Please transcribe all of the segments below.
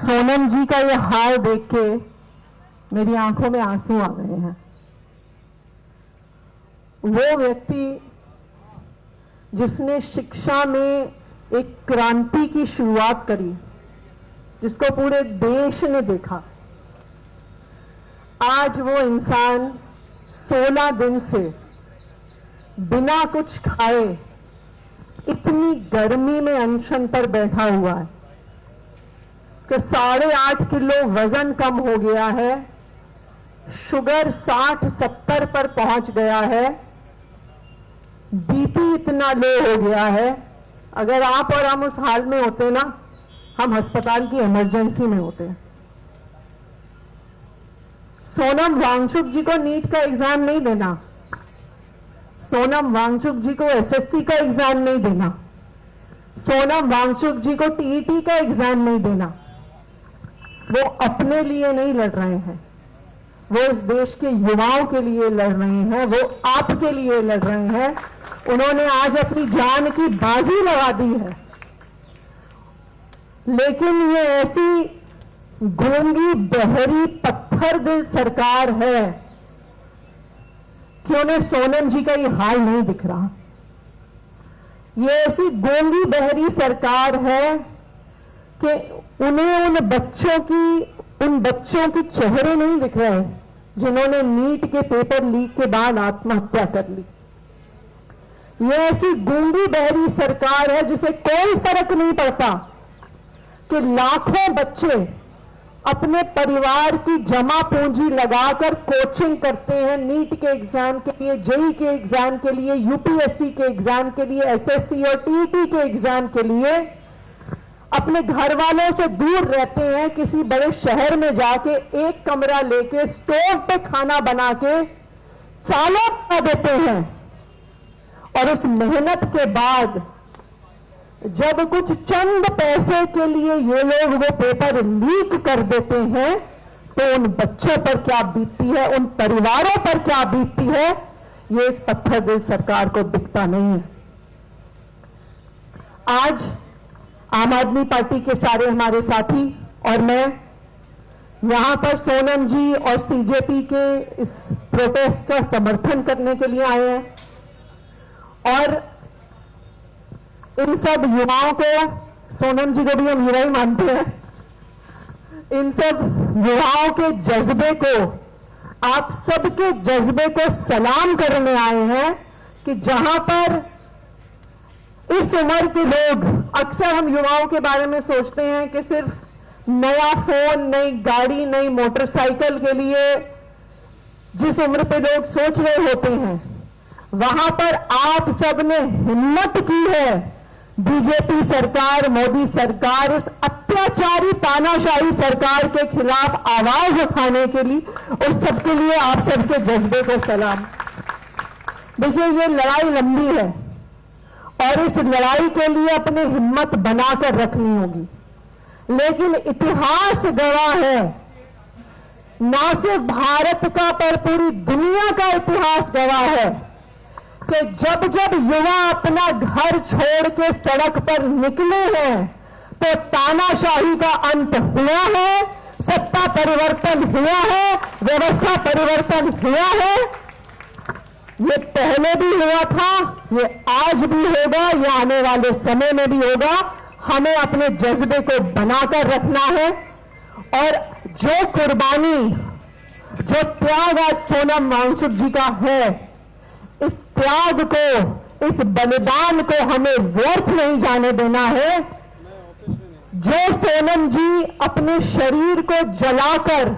सोनम जी का ये हाल देख के मेरी आंखों में आंसू आ गए हैं। वो व्यक्ति जिसने शिक्षा में एक क्रांति की शुरुआत करी, जिसको पूरे देश ने देखा, आज वो इंसान 16 दिन से बिना कुछ खाए इतनी गर्मी में अनशन पर बैठा हुआ है। उसका 8.5 किलो वजन कम हो गया है, शुगर 60-70 पर पहुंच गया है, बीपी इतना लो हो गया है। अगर आप और हम उस हाल में होते ना, हम अस्पताल की इमरजेंसी में होते। सोनम वांगचुक जी को नीट का एग्जाम नहीं देना, सोनम वांगचुक जी को एसएससी का एग्जाम नहीं देना, सोनम वांगचुक जी को टीईटी का एग्जाम नहीं देना। वो अपने लिए नहीं लड़ रहे हैं, वो इस देश के युवाओं के लिए लड़ रहे हैं, वो आपके लिए लड़ रहे हैं। उन्होंने आज अपनी जान की बाजी लगा दी है। लेकिन ये ऐसी गूंगी बहरी पत्थर दिल सरकार है कि उन्हें सोनम जी का ये हाल नहीं दिख रहा। ये ऐसी गूंगी बहरी सरकार है कि उन्हें उन बच्चों के चेहरे नहीं दिख रहे जिन्होंने नीट के पेपर लीक के बाद आत्महत्या कर ली। ये ऐसी गूंगी बहरी सरकार है जिसे कोई फर्क नहीं पड़ता कि लाखों बच्चे अपने परिवार की जमा पूंजी लगाकर कोचिंग करते हैं नीट के एग्जाम के लिए, जेईई के एग्जाम के लिए, यूपीएससी के एग्जाम के लिए, एसएससी और टीईटी के एग्जाम के लिए। अपने घर वालों से दूर रहते हैं, किसी बड़े शहर में जाके एक कमरा लेके स्टोव पे खाना बना के सालों खा देते हैं। और उस मेहनत के बाद जब कुछ चंद पैसे के लिए ये लोग वो पेपर लीक कर देते हैं, तो उन बच्चों पर क्या बीतती है, उन परिवारों पर क्या बीतती है, ये इस पत्थर दिल सरकार को दिखता नहीं है। आज आम आदमी पार्टी के सारे हमारे साथी और मैं यहां पर सोनम जी और सीजेपी के इस प्रोटेस्ट का समर्थन करने के लिए आए हैं। और इन सब युवाओं को, सोनम जी को भी हम युवा ही मानते हैं, इन सब युवाओं के जज्बे को, आप सबके जज्बे को सलाम करने आए हैं कि जहां पर इस उम्र के लोग, अक्सर हम युवाओं के बारे में सोचते हैं कि सिर्फ नया फोन, नई गाड़ी, नई मोटरसाइकिल के लिए जिस उम्र पे लोग सोच रहे होते हैं, वहां पर आप सबने हिम्मत की है बीजेपी सरकार, मोदी सरकार, इस अत्याचारी तानाशाही सरकार के खिलाफ आवाज उठाने के लिए। उस सबके लिए आप सबके जज्बे को सलाम। देखिए, ये लड़ाई लंबी है और इस लड़ाई के लिए अपनी हिम्मत बनाकर रखनी होगी। लेकिन इतिहास गवाह है, ना सिर्फ भारत का पर पूरी दुनिया का इतिहास गवाह है कि जब जब युवा अपना घर छोड़ के सड़क पर निकले हैं तो तानाशाही का अंत हुआ है, सत्ता परिवर्तन हुआ है, व्यवस्था परिवर्तन हुआ है। ये पहले भी हुआ था, ये आज भी होगा, ये आने वाले समय में भी होगा। हमें अपने जज्बे को बनाकर रखना है और जो कुर्बानी, जो त्याग आज सोनम वांगचुक जी का है, इस त्याग को, इस बलिदान को हमें व्यर्थ नहीं जाने देना है। जो सोनम जी अपने शरीर को जलाकर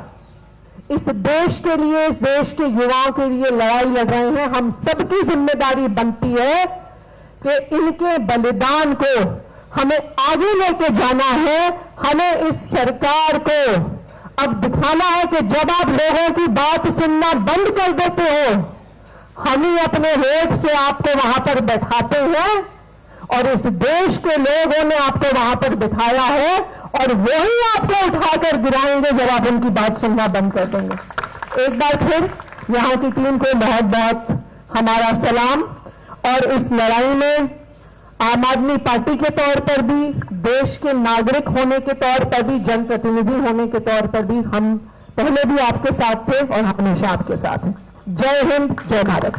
इस देश के लिए, इस देश के युवाओं के लिए लड़ाई लड़ रहे हैं, हम सबकी जिम्मेदारी बनती है कि इनके बलिदान को हमें आगे लेके जाना है। हमें इस सरकार को अब दिखाना है कि जब आप लोगों की बात सुनना बंद कर देते हो, हम ही अपने होठ से आपको वहां पर बैठाते हैं और इस देश के लोगों ने आपको वहां पर बिठाया है और वही आपको उठाकर गिराएंगे जब आप उनकी बात सुनना बंद कर देंगे। एक बार फिर यहां की टीम को बहुत बहुत हमारा सलाम। और इस लड़ाई में आम आदमी पार्टी के तौर पर भी, देश के नागरिक होने के तौर पर भी, जनप्रतिनिधि होने के तौर पर भी हम पहले भी आपके साथ थे और हमेशा आपके साथ हैं। जय हिंद, जय भारत।